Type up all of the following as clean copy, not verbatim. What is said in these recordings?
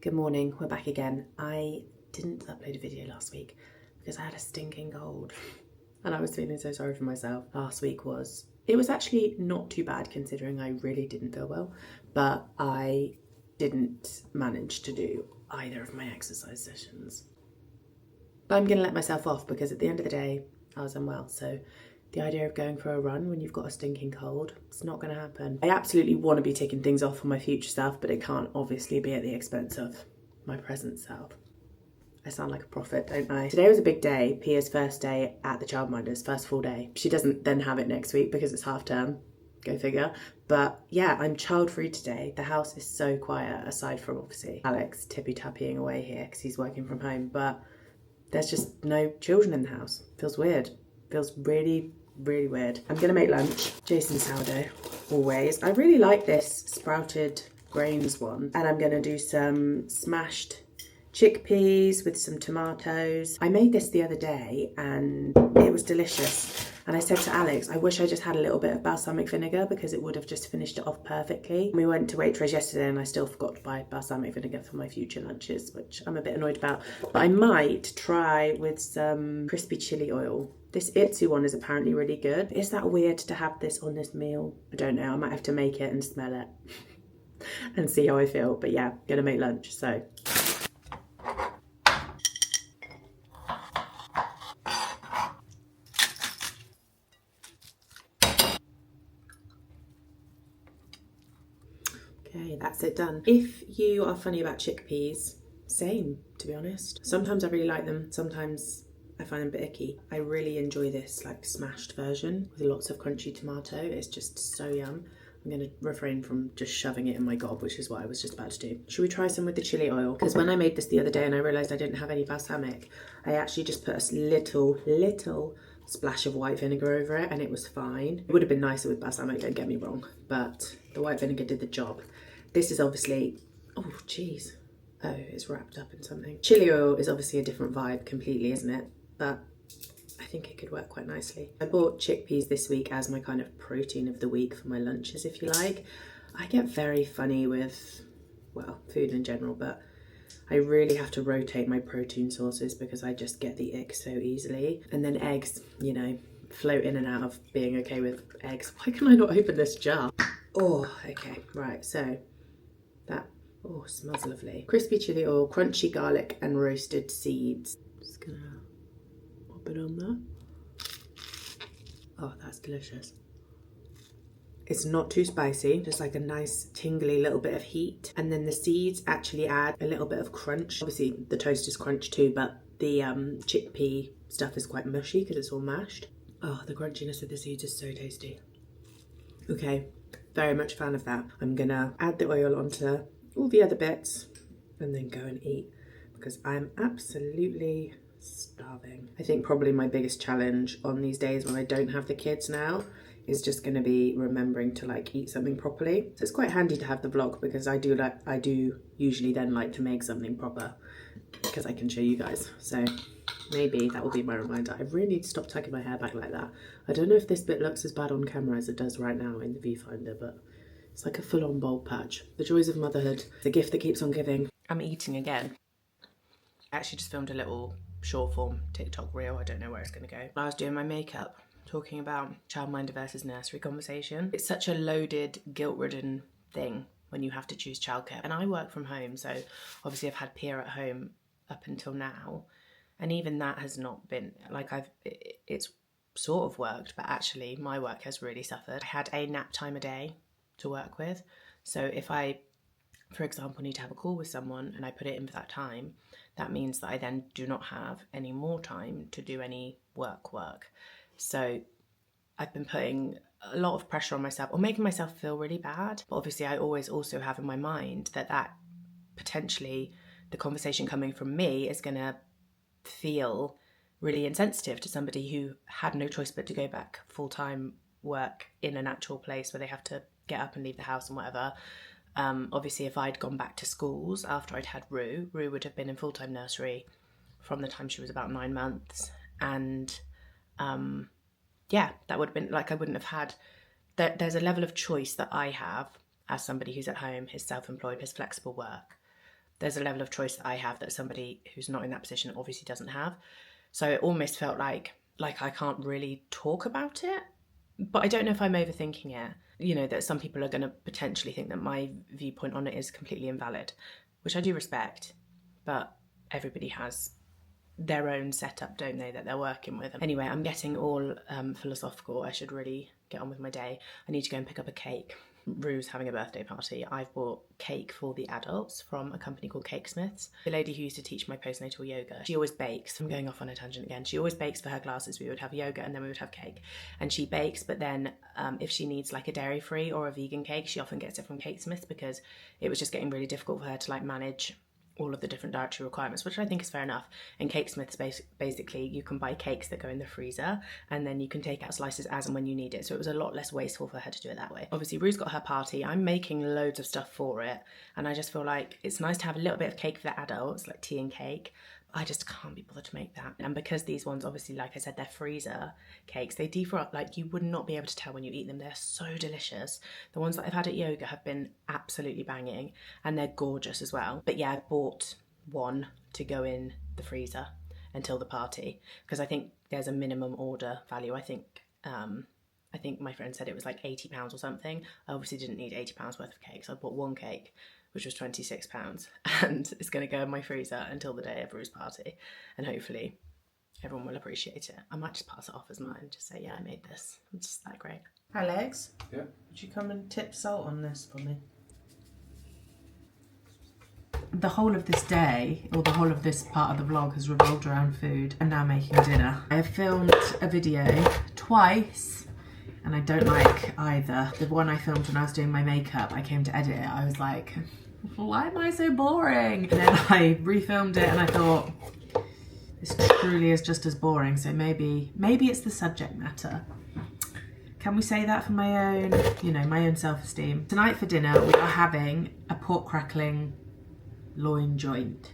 Good morning, we're back again. I didn't upload a video last week because I had a stinking cold and I was feeling so sorry for myself. Last week it was actually not too bad considering I really didn't feel well, but I didn't manage to do either of my exercise sessions. But I'm gonna let myself off because at the end of the day, I was unwell. So the idea of going for a run when you've got a stinking cold, it's not gonna happen. I absolutely wanna be taking things off for my future self, but it can't obviously be at the expense of my present self. I sound like a prophet, don't I? Today was a big day, Pia's first day at the childminder's, first full day. She doesn't then have it next week because it's half term, go figure. But yeah, I'm child free today. The house is so quiet, aside from obviously Alex tippy-tappying away here because he's working from home, but there's just no children in the house. Feels weird. Feels really, really weird. I'm gonna make lunch. Jason's sourdough, always. I really like this sprouted grains one. And I'm gonna do some smashed chickpeas with some tomatoes. I made this the other day and it was delicious. And I said to Alex, I wish I just had a little bit of balsamic vinegar because it would have just finished it off perfectly. We went to Waitrose yesterday and I still forgot to buy balsamic vinegar for my future lunches, which I'm a bit annoyed about. But I might try with some crispy chili oil. This Itsu one is apparently really good. Is that weird to have this on this meal? I don't know, I might have to make it and smell it and see how I feel. But yeah, gonna make lunch, so. Okay, that's it done. If you are funny about chickpeas, same, to be honest. Sometimes I really like them, sometimes I find them a bit icky. I really enjoy this like smashed version with lots of crunchy tomato. It's just so yum. I'm gonna refrain from just shoving it in my gob, which is what I was just about to do. Should we try some with the chili oil? Because when I made this the other day and I realized I didn't have any balsamic, I actually just put a little splash of white vinegar over it and it was fine. It would have been nicer with balsamic, don't get me wrong, but the white vinegar did the job. This is obviously, oh geez. Oh, it's wrapped up in something. Chili oil is obviously a different vibe completely, isn't it? But I think it could work quite nicely. I bought chickpeas this week as my kind of protein of the week for my lunches, if you like. I get very funny with, well, food in general, but I really have to rotate my protein sources because I just get the ick so easily. And then eggs, you know, float in and out of being okay with eggs. Why can I not open this jar? Oh, okay, right, so that, oh, smells lovely. Crispy chili oil, crunchy garlic and roasted seeds. Just gonna pop it on there. Oh, that's delicious. It's not too spicy, just like a nice tingly little bit of heat. And then the seeds actually add a little bit of crunch. Obviously the toast is crunch too, but the chickpea stuff is quite mushy because it's all mashed. Oh, the crunchiness of the seeds is so tasty. Okay, very much a fan of that. I'm gonna add the oil onto all the other bits and then go and eat because I'm absolutely starving. I think probably my biggest challenge on these days when I don't have the kids now is just going to be remembering to like eat something properly. So it's quite handy to have the vlog because I do usually then like to make something proper because I can show you guys. So maybe that will be my reminder. I really need to stop tucking my hair back like that. I don't know if this bit looks as bad on camera as it does right now in the viewfinder, but it's like a full-on bald patch. The joys of motherhood, the gift that keeps on giving. I'm eating again. I actually just filmed a little short form TikTok reel. I don't know where it's going to go. I was doing my makeup, talking about childminder versus nursery conversation. It's such a loaded, guilt-ridden thing when you have to choose childcare. And I work from home, so obviously I've had Pia at home up until now. And even that has not been, like it's sort of worked, but actually my work has really suffered. I had a nap time a day to work with. So if I, for example, need to have a call with someone and I put it in for that time, that means that I then do not have any more time to do any work. So I've been putting a lot of pressure on myself or making myself feel really bad. But obviously I always also have in my mind that potentially the conversation coming from me is gonna feel really insensitive to somebody who had no choice but to go back full-time work in an actual place where they have to get up and leave the house and whatever. Obviously, if I'd gone back to schools after I'd had Rue would have been in full-time nursery from the time she was about 9 months. And yeah, that would have been like I wouldn't have had. There's a level of choice that I have as somebody who's at home, is self-employed, has flexible work, there's a level of choice that I have that somebody who's not in that position obviously doesn't have. So it almost felt like I can't really talk about it. But I don't know if I'm overthinking it. You know, that some people are going to potentially think that my viewpoint on it is completely invalid, which I do respect. But everybody has their own setup, don't they, that they're working with. Anyway, I'm getting all philosophical. I should really get on with my day. I need to go and pick up a cake. Rue's having a birthday party. I've bought cake for the adults from a company called Cakesmiths. The lady who used to teach my postnatal yoga, she always bakes. I'm going off on a tangent again. She always bakes for her classes. We would have yoga and then we would have cake. And she bakes, but then if she needs like a dairy-free or a vegan cake, she often gets it from Cakesmiths because it was just getting really difficult for her to like manage all of the different dietary requirements, which I think is fair enough. In Cakesmiths, basically, you can buy cakes that go in the freezer and then you can take out slices as and when you need it. So it was a lot less wasteful for her to do it that way. Obviously, Rue's got her party. I'm making loads of stuff for it. And I just feel like it's nice to have a little bit of cake for the adults, like tea and cake. I just can't be bothered to make that. And because these ones, obviously, like I said, they're freezer cakes, they defrost, like you would not be able to tell when you eat them. They're so delicious. The ones that I've had at yoga have been absolutely banging and they're gorgeous as well. But yeah, I bought one to go in the freezer until the party because I think there's a minimum order value. I think my friend said it was like £80 or something. I obviously didn't need £80 worth of cakes. I bought one cake, which was £26, and it's going to go in my freezer until the day of Rue's party, and hopefully everyone will appreciate it. I might just pass it off as mine, just say, yeah, I made this. It's just that great. Alex? Yeah? Would you come and tip salt on this for me? The whole of this day, or the whole of this part of the vlog has revolved around food and now making dinner. I have filmed a video twice and I don't like either. The one I filmed when I was doing my makeup, I came to edit it, I was like, why am I so boring? And then I refilmed it and I thought, this truly is just as boring, so maybe it's the subject matter. Can we say that for my own, my own self-esteem? Tonight for dinner, we are having a pork crackling loin joint.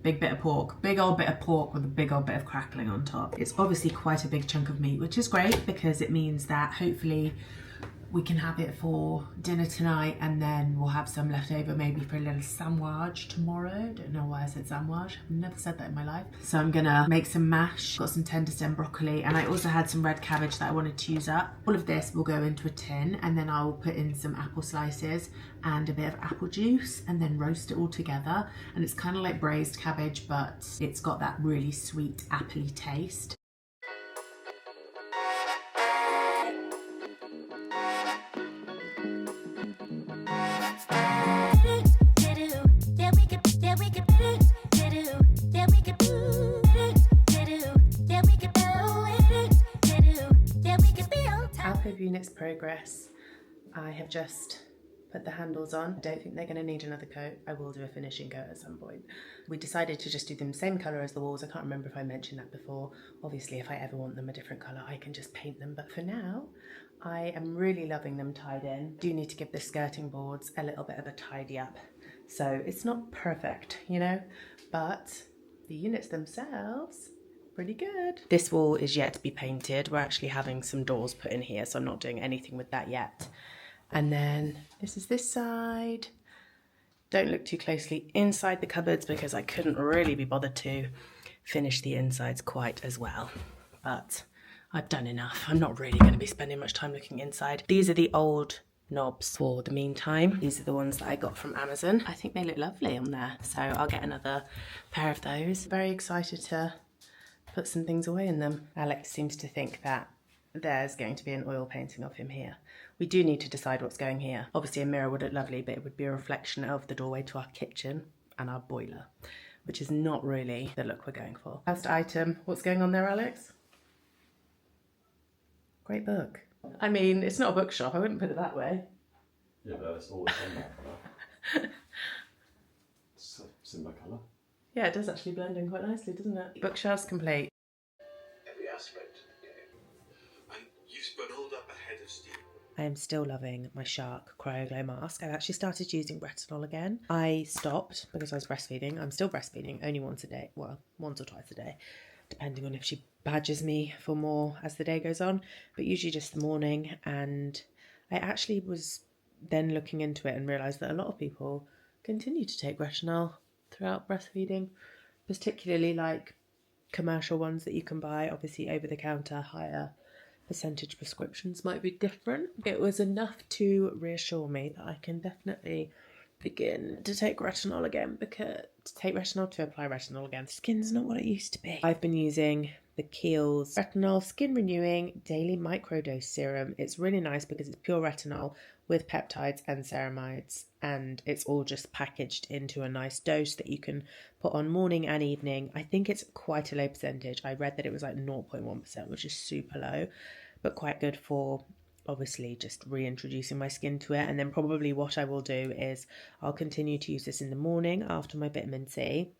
Big bit of pork, big old bit of pork with a big old bit of crackling on top. It's obviously quite a big chunk of meat, which is great because it means that hopefully we can have it for dinner tonight and then we'll have some left over maybe for a little sandwich tomorrow. Don't know why I said sandwich. I've never said that in my life. So I'm gonna make some mash, got some tender stem broccoli, and I also had some red cabbage that I wanted to use up. All of this will go into a tin and then I will put in some apple slices and a bit of apple juice and then roast it all together. And it's kind of like braised cabbage, but it's got that really sweet appley taste. Unit's progress. I have just put the handles on. I don't think they're going to need another coat. I will do a finishing coat at some point. We decided to just do them same colour as the walls. I can't remember if I mentioned that before. Obviously, if I ever want them a different colour, I can just paint them. But for now, I am really loving them tied in. Do need to give the skirting boards a little bit of a tidy up. So it's not perfect, but the units themselves, pretty good. This wall is yet to be painted. We're actually having some doors put in here, so I'm not doing anything with that yet. And then this is this side. Don't look too closely inside the cupboards because I couldn't really be bothered to finish the insides quite as well. But I've done enough. I'm not really going to be spending much time looking inside. These are the old knobs for the meantime. These are the ones that I got from Amazon. I think they look lovely on there, so I'll get another pair of those. Very excited to put some things away in them. Alex seems to think that there's going to be an oil painting of him here. We do need to decide what's going here. Obviously a mirror would look lovely, but it would be a reflection of the doorway to our kitchen and our boiler, which is not really the look we're going for. First item, what's going on there, Alex? Great book. I mean, it's not a bookshop, I wouldn't put it that way. Yeah, but that's always on that colour. It's in my colour. Yeah, it does actually blend in quite nicely, doesn't it? Bookshelves complete. Every aspect of the game. And you spun all up ahead of steam. I am still loving my Shark CryoGlow mask. I've actually started using retinol again. I stopped because I was breastfeeding. I'm still breastfeeding, only once a day. Well, once or twice a day, depending on if she badgers me for more as the day goes on. But usually just the morning. And I actually was then looking into it and realised that a lot of people continue to take retinol throughout breastfeeding, particularly like commercial ones that you can buy. Obviously over the counter higher percentage prescriptions might be different. It was enough to reassure me that I can definitely begin to take retinol again, because to apply retinol again. Skin's not what it used to be. I've been using the Kiehl's Retinol Skin Renewing Daily Microdose Serum. It's really nice because it's pure retinol with peptides and ceramides, and it's all just packaged into a nice dose that you can put on morning and evening. I think it's quite a low percentage. I read that it was like 0.1%, which is super low, but quite good for obviously just reintroducing my skin to it. And then probably what I will do is I'll continue to use this in the morning after my vitamin C,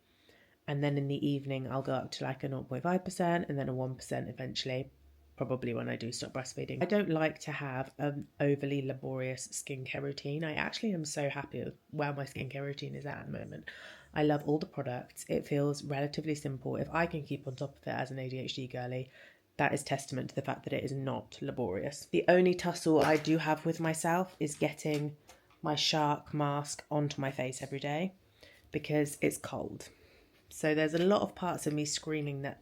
and then in the evening I'll go up to like a 0.5% and then a 1% eventually, probably when I do stop breastfeeding. I don't like to have an overly laborious skincare routine. I actually am so happy with where my skincare routine is at the moment. I love all the products. It feels relatively simple. If I can keep on top of it as an ADHD girly, that is testament to the fact that it is not laborious. The only tussle I do have with myself is getting my shark mask onto my face every day because it's cold. So there's a lot of parts of me screaming that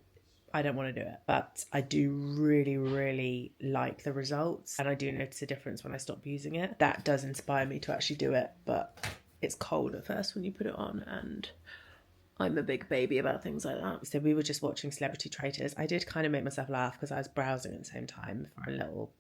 I don't want to do it, but I do really, really like the results, and I do notice a difference when I stop using it. That does inspire me to actually do it, but it's cold at first when you put it on, and I'm a big baby about things like that. So we were just watching Celebrity Traitors. I did kind of make myself laugh because I was browsing at the same time for a little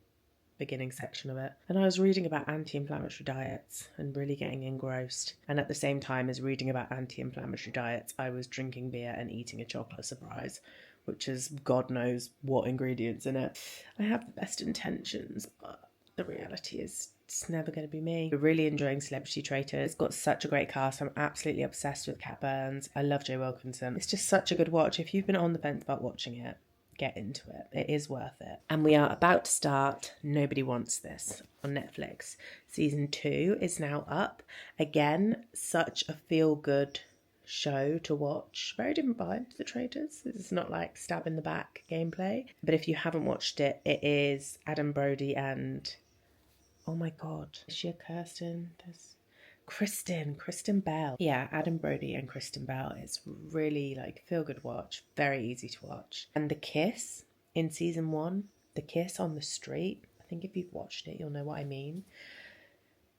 beginning section of it. And I was reading about anti-inflammatory diets and really getting engrossed. And at the same time as reading about anti-inflammatory diets, I was drinking beer and eating a chocolate surprise, which is God knows what ingredients in it. I have the best intentions, but the reality is it's never going to be me. We're really enjoying Celebrity Traitors. It's got such a great cast. I'm absolutely obsessed with Kat Burns. I love Joe Wilkinson. It's just such a good watch. If you've been on the fence about watching it, get into it. It is worth it. And we are about to start Nobody Wants This on Netflix. Season 2 is now up. Again, such a feel-good show to watch. Very different vibe to The Traitors. It's not like stab in the back gameplay. But if you haven't watched it, it is Adam Brody and... oh my God, is she a Kirsten? There's Kristen Bell. Yeah, Adam Brody and Kristen Bell. It's really like feel good watch, very easy to watch. And the kiss in season 1, the kiss on the street, I think if you've watched it, you'll know what I mean.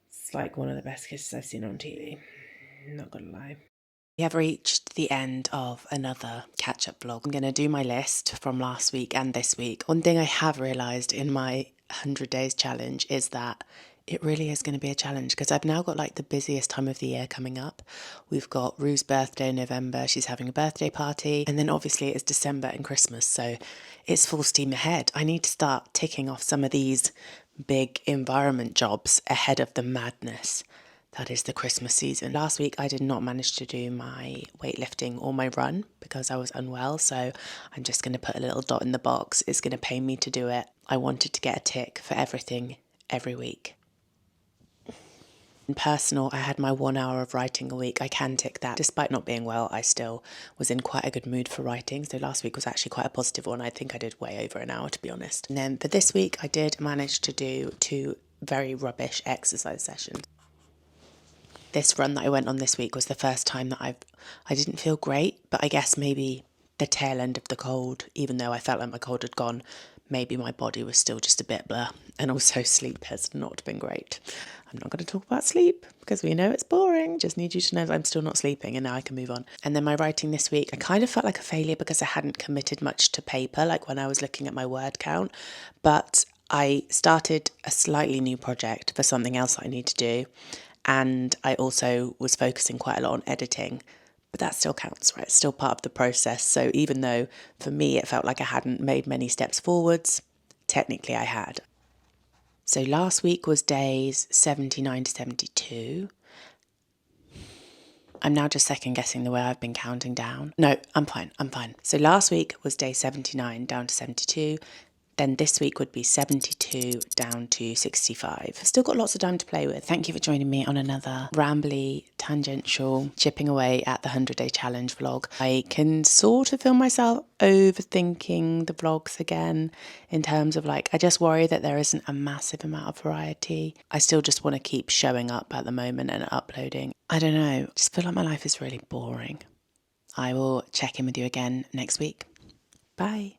It's like one of the best kisses I've seen on TV. Not gonna lie. We have reached the end of another catch-up vlog. I'm going to do my list from last week and this week. One thing I have realised in my 100 days challenge is that it really is going to be a challenge because I've now got like the busiest time of the year coming up. We've got Rue's birthday in November. She's having a birthday party. And then obviously it's December and Christmas. So it's full steam ahead. I need to start ticking off some of these big environment jobs ahead of the madness that is the Christmas season. Last week I did not manage to do my weightlifting or my run because I was unwell, so I'm just going to put a little dot in the box. It's going to pay me to do it. I wanted to get a tick for everything every week. In personal, I had my 1 hour of writing a week. I can tick that. Despite not being well, I still was in quite a good mood for writing. So last week was actually quite a positive one. I think I did way over an hour, to be honest. And then for this week, I did manage to do 2 very rubbish exercise sessions. This run that I went on this week was the first time that I didn't feel great, but I guess maybe the tail end of the cold, even though I felt like my cold had gone, maybe my body was still just a bit blah. And also sleep has not been great. I'm not going to talk about sleep because we know it's boring. Just need you to know that I'm still not sleeping and now I can move on. And then my writing this week, I kind of felt like a failure because I hadn't committed much to paper, like when I was looking at my word count. But I started a slightly new project for something else that I need to do. And I also was focusing quite a lot on editing, but that still counts, right? It's still part of the process. So even though for me it felt like I hadn't made many steps forwards, technically I had. So last week was days 79 to 72. I'm now just second guessing the way I've been counting down. No, I'm fine. So last week was day 79 down to 72. then this week would be 72 down to 65. Still got lots of time to play with. Thank you for joining me on another rambly, tangential, chipping away at the 100-day challenge vlog. I can sort of feel myself overthinking the vlogs again in terms of like, I just worry that there isn't a massive amount of variety. I still just want to keep showing up at the moment and uploading. I don't know, I just feel like my life is really boring. I will check in with you again next week. Bye.